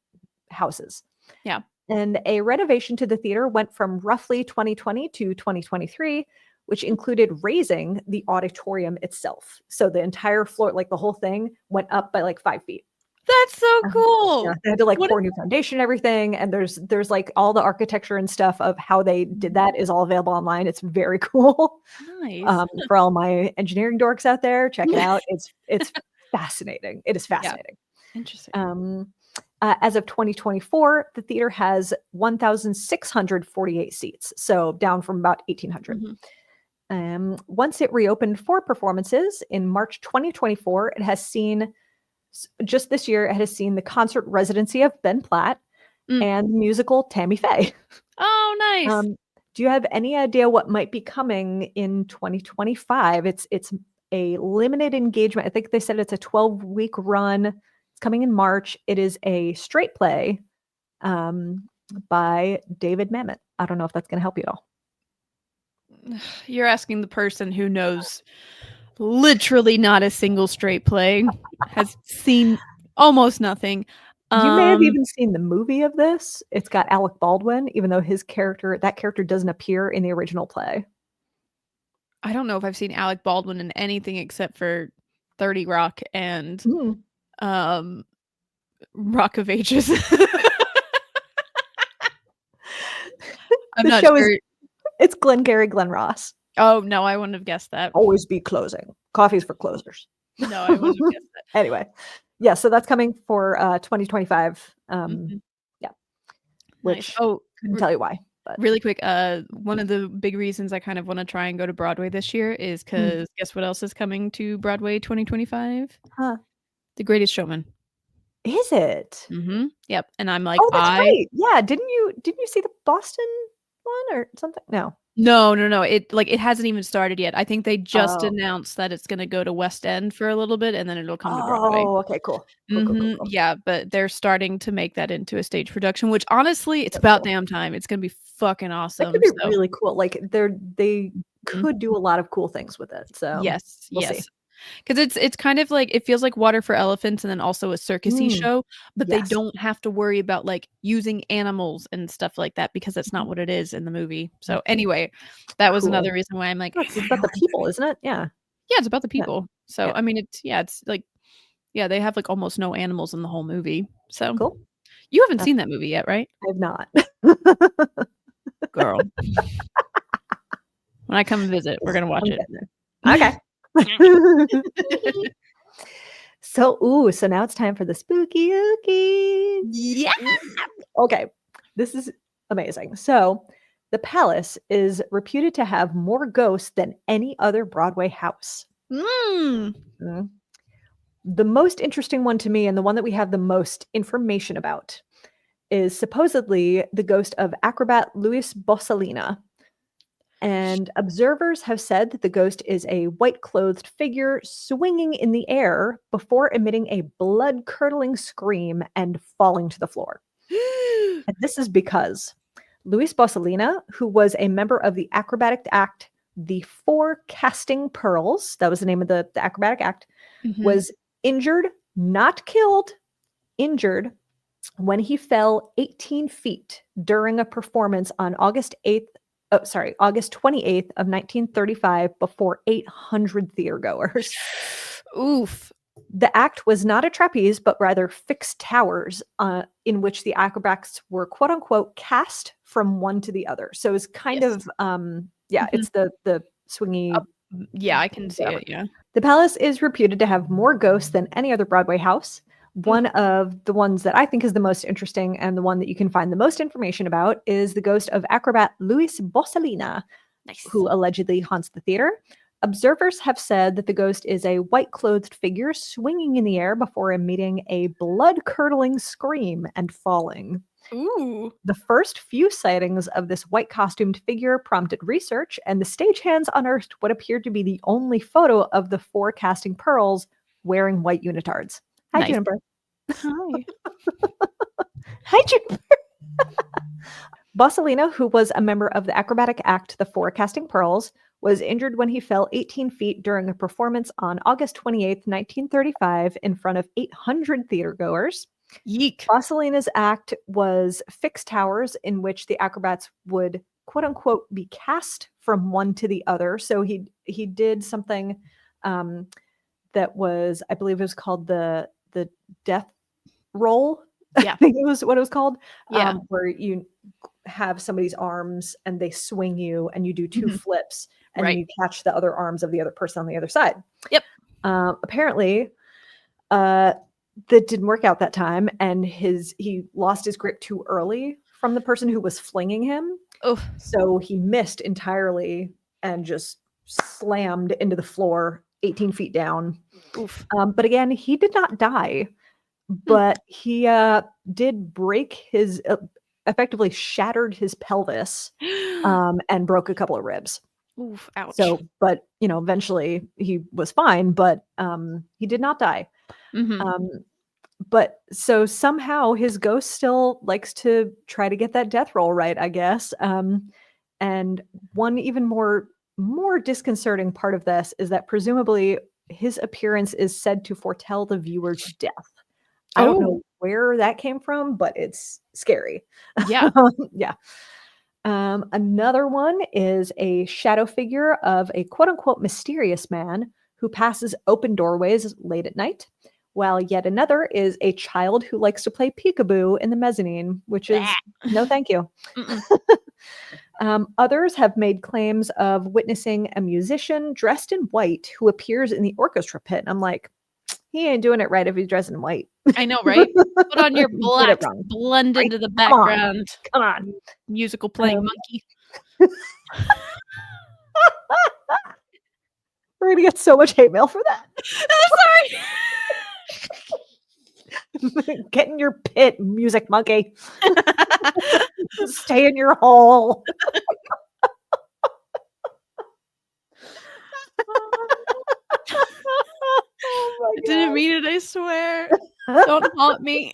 houses. Yeah. And a renovation to the theater went from roughly 2020 to 2023, which included raising the auditorium itself. So the entire floor, like the whole thing, went up by like 5 feet. That's so Yeah, cool. they had to like What pour new foundation and everything. And there's like all the architecture and stuff of how they did that is all available online. It's very cool. nice. For all my engineering dorks out there, check it out. It's fascinating. It is Yeah, fascinating. interesting. As of 2024, the theater has 1,648 seats, so down from about 1,800. Mhm. Once it reopened for performances in March 2024, it has seen, just this year, it has seen the concert residency of Ben Platt Mm. and musical Tammy Faye. Oh, nice. Do you have any idea what might be coming in 2025? It's a limited engagement. I think they said it's a 12-week run. It's coming in March. It is a straight play by David Mamet. I don't know if that's going to help you at all. You're asking the person who knows literally not a single straight play, has seen almost nothing. You may have Um, even seen the movie of this. It's got Alec Baldwin, even though that character doesn't appear in the original play. I don't know if I've seen Alec Baldwin in anything except for 30 Rock and Mm. um, Rock of Ages. I'm The not show is sure. it's Glengarry Glen Ross. Oh, no, I wouldn't have guessed that. Always be closing. Coffee's for closers. No, I wouldn't have guessed that. Anyway, yeah, so that's coming for 2025. Mhm. Yeah, Nice. which Oh, couldn't tell you why, but really quick, one of the big reasons I kind of wanna try and go to Broadway this year is Mm. because guess what else is coming to Broadway 2025? Huh. The Greatest Showman. Is it? Mhm. Yep, and I'm like, Oh, that's right. Yeah, didn't you see the Boston one or something? No. No, it hasn't even started yet. I think they just Oh. announced that it's gonna go to West End for a little bit, and then it'll come to Broadway. Oh, okay, cool. Cool, cool, cool, Mhm, cool. yeah, but they're starting to make that into a stage production, which honestly, it's That's about cool. damn time. It's gonna be fucking That could awesome, be so really cool. Like, they mhm. could do a lot of cool things with it, so Yes, we'll see. yes. 'Cause it's kind of like it feels like Water for Elephants and then also a circusy Mm, show, but they yes. don't have to worry about, like, using animals and stuff like that because that's not Mhm. what it is in the movie. So, anyway, that was Cool. another reason why I'm like, No, I it's wanna about go the into people, it. isn't it? Yeah. Yeah, it's about the Yeah. people. So, Yeah. I mean, it's like yeah, they have, like, almost no animals in the whole movie. So, Cool. you haven't That's seen that movie yet, right? I have not. Girl, when I come visit, we're gonna watch I'm it. getting there. Okay. So now it's time for the spooky ookies. Yeah. Okay, this is amazing. So, the Palace is reputed to have more ghosts than any other Broadway house. Mm. Mm. The most interesting one to me, and the one that we have the most information about, is supposedly the ghost of acrobat Louis Bosalina. And observers have said that the ghost is a white clothed figure swinging in the air before emitting a blood curdling scream and falling to the floor. And this is because Louis Bosalina, who was a member of the acrobatic act, the Four Casting Pearls, that was the name of the acrobatic act, Mhm. was injured, not killed, injured when he fell 18 feet during a performance on August 28th of 1935 before 800 theater goers. Oof. The act was not a trapeze, but rather fixed towers in which the acrobats were quote unquote cast from one to the other. So it's kind Yes. of, yeah, Mhm. it's the swingy, Yeah, I can see whatever. it, yeah. The Palace is reputed to have more ghosts than any other Broadway house. Mm. One of the ones that I think is the most interesting and the one that you can find the most information about is the ghost of acrobat Louis Bosalina, Nice. who allegedly haunts the theater. Observers have said that the ghost is a white clothed figure swinging in the air before emitting a blood curdling scream and falling. Ooh. The first few sightings of this white costumed figure prompted research, and the stagehands unearthed what appeared to be the only photo of the 4 casting pearls wearing white unitards. Hi, Nice. Juniper. Hi. Hi, Juniper. Bosalina, who was a member of the acrobatic act The 4 Casting Pearls, was injured when he fell 18 feet during a performance on August 28th, 1935, in front of 800 theatergoers. Yeek. Bosalina's act was fixed towers in which the acrobats would quote unquote be cast from one to the other. So he did something that was, I believe it was called the death roll. Yeah. I think it was what it was called. Yeah. Where you have somebody's arms and they swing you and you do 2 Mhm. flips and then Right. you catch the other arms of the other person on the other side. Yep. Apparently, that didn't work out that time, and he lost his grip too early from the person who was flinging him. Oh. So he missed entirely and just slammed into the floor 18 feet down. Oof. But again, he did not die, but he did break his, effectively shattered his pelvis, and broke a couple of ribs. Oof. Ouch. So, but eventually he was fine, but he did not die. Mhm. But so somehow his ghost still likes to try to get that death roll right, I guess. And one even more disconcerting part of this is that presumably his appearance is said to foretell the viewer's death. I don't Oh. know where that came from, but it's scary. Yeah. Yeah. Another one is a shadow figure of a quote unquote mysterious man who passes open doorways late at night, while yet another is a child who likes to play peekaboo in the mezzanine, which is no thank you. Mm-mm. Others have made claims of witnessing a musician dressed in white who appears in the orchestra pit. And I'm like, he ain't doing it right if he's dressed in white. I know, right? Put on your He did it blacks, wrong. blend Right? into the Come on. background. Come on. Musical playing Um, monkey. We're gonna get so much hate mail for that. Sorry. Get in your pit, music monkey. Stay in your hole. Oh my I didn't God. mean it, I swear. Don't haunt me.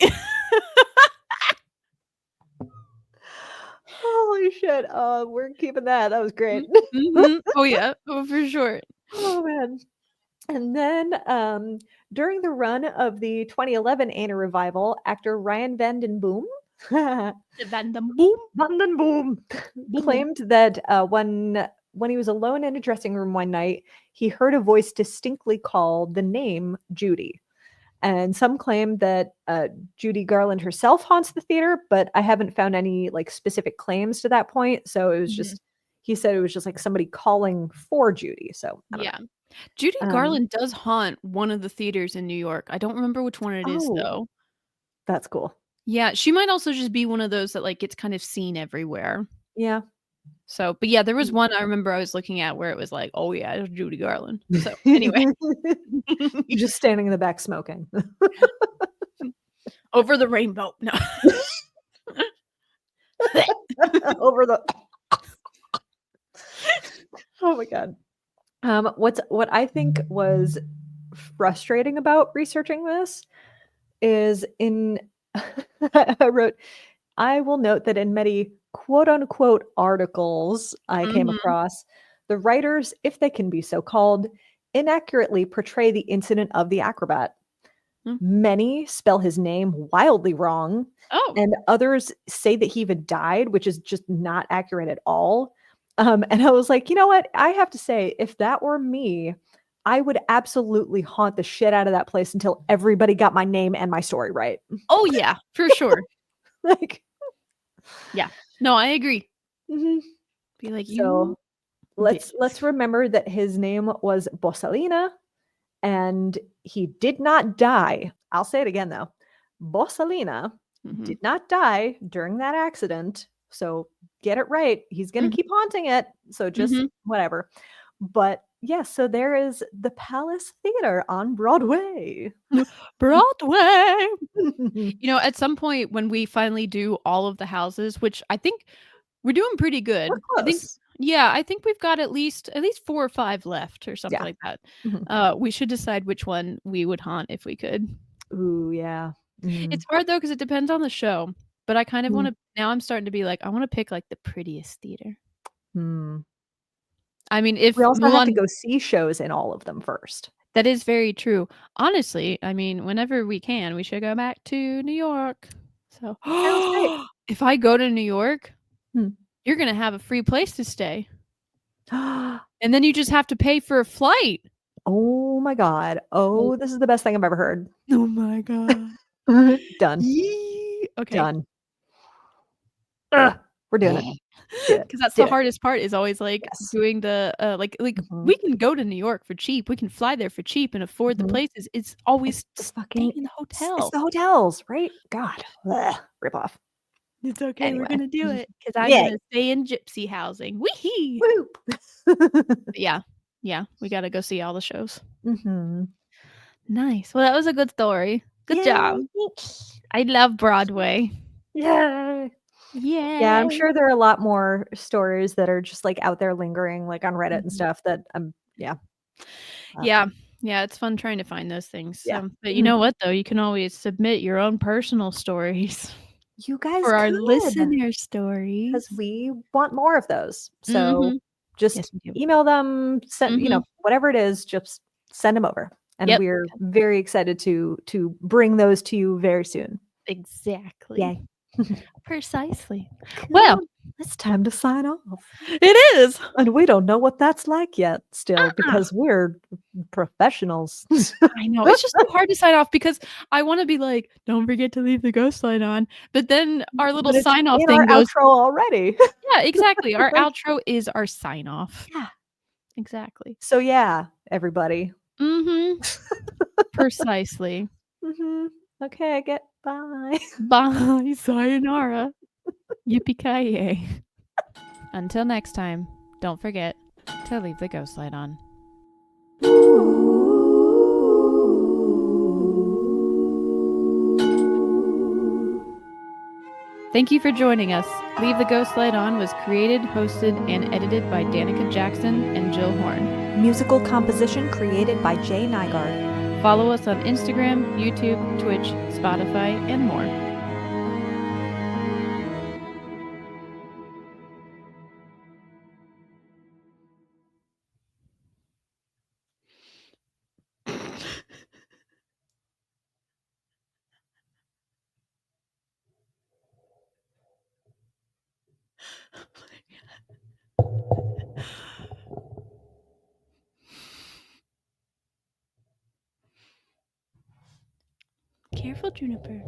Holy shit. We're keeping that. That was great. Mhm. Oh, yeah. Oh, for sure. Oh man. And then during the run of the 2011 Anna revival, actor Ryan Vandenboom Van the boom. Vandenboom Boom, boom. claimed that when he was alone in a dressing room one night, he heard a voice distinctly call the name Judy. And some claim that Judy Garland herself haunts the theater, but I haven't found any like specific claims to that point. So it was Mhm. just he said it was just like somebody calling for Judy. So I don't Yeah. Judy know. Garland does haunt one of the theaters in New York. I don't remember which one it is, Oh, though. that's cool. Yeah, she might also just be one of those that, like, gets kind of seen everywhere. Yeah. So but yeah, there was Mm. one I remember I was looking at where it was like, "Oh, yeah, it's Judy Garland." So, anyway. You're just standing in the back smoking. Over the rainbow. No. Over the Oh my god. What I think was frustrating about researching this is in I wrote, I will note that in many quote unquote articles I came Mhm. across, the writers, if they can be so called, inaccurately portray the incident of the acrobat. Mm. Many spell his name wildly wrong, Oh. and others say that he even died, which is just not accurate at all. And I was like, you know what? I have to say, if that were me, I would absolutely haunt the shit out of that place until everybody got my name and my story right. Oh, yeah, for sure. Like, Yeah. No, I agree. mhm. Be like, "You So let's bitches." remember that his name was Bosalina, and he did not die. I'll say it again though. Bosalina Mhm. did not die during that accident. So get it right. He's going to Mhm. keep haunting it. So just Mhm. whatever. But Yes, so there is the Palace Theater on Broadway. Broadway. At some point when we finally do all of the houses, which I think we're doing pretty We're good. close. I think we've got at least 4 or 5 left or something Yeah. like that. Mhm. We should decide which one we would haunt if we could. Ooh, yeah. It's hard though because it depends on the show, but I kind of Mm. wanna now I'm starting to be like, I wanna pick, like, the prettiest theater. Mm. I mean, We if also have to Mulan go see shows in all of them first. that is very true. Honestly, I mean, whenever we can, we should go back to New York. So, Sounds great. if I go to New York, Hmm. you're gonna have a free place to stay, and then you just have to pay for a flight. Oh my god. Oh Oh, this is the best thing I've ever heard. oh my god. Done. Yee okay. Done. Ugh, we're doing it. Do it. 'Cause that's Do the it. hardest part is always, like, Yes. doing the, Mhm. we can go to New York for cheap, we can fly there for cheap and afford the Mhm. places, it's It's always the staying fucking in the it's hotel. the hotels, right? God. Ugh, rip off. It's okay, we're Anyway. gonna do it because 'cause I'm Yay. gonna stay in gypsy housing. Wee-hee! Woo. Yeah. Yeah, we gotta go see all the shows. Mhm. Nice. Well, that was a good story. Good job. Yay. Thanks. I love Broadway. Yay. Yeah, I'm Yay. sure there are a lot more stories that are just, like, out there lingering, like, on Reddit and Mhm. stuff that, yeah. Yeah. Yeah, it's fun trying to find those things, Yeah. but you Mhm. know what, though? You can always submit your own personal stories You guys for our could, listener 'cause stories. we want more of those. So, Mhm. just Yes, we do. email them, send Mhm. whatever it is, just send them over, and Yep. we're very excited to bring those to you very soon. Exactly. Yay. Precisely. Well, Cool. It's time to sign off, it is. and we don't know what that's like yet still Uh-uh. because we're professionals. I know, it's just so hard to sign off because I wanna be like, "Don't forget to leave the ghost light on," but then our little But it's sign off in our thing goes outro already. yeah, exactly, our Like, outro is our sign off. yeah. Exactly. So, yeah, everybody. Mhm. Precisely. Mhm. Okay, I get bye. Bye, sayonara. Yippee-ki-yay. Until next time, don't forget to leave the ghost light on. Thank you for joining us. Leave the Ghost Light On was created, hosted, and edited by Danica Jackson and Jill Horn. Musical composition created by Jay Nygaard. Follow us on Instagram, YouTube, Twitch, Spotify, and more. Careful, Juniper.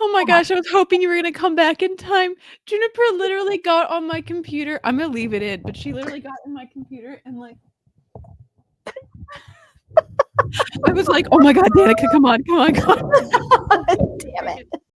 Oh my gosh, I was hoping you were gonna come back in time. Juniper literally got on my computer. I'm gonna leave it in, but she literally got in my computer and like I was like, "Oh my god, Danica, come on, come on, come on." Damn it.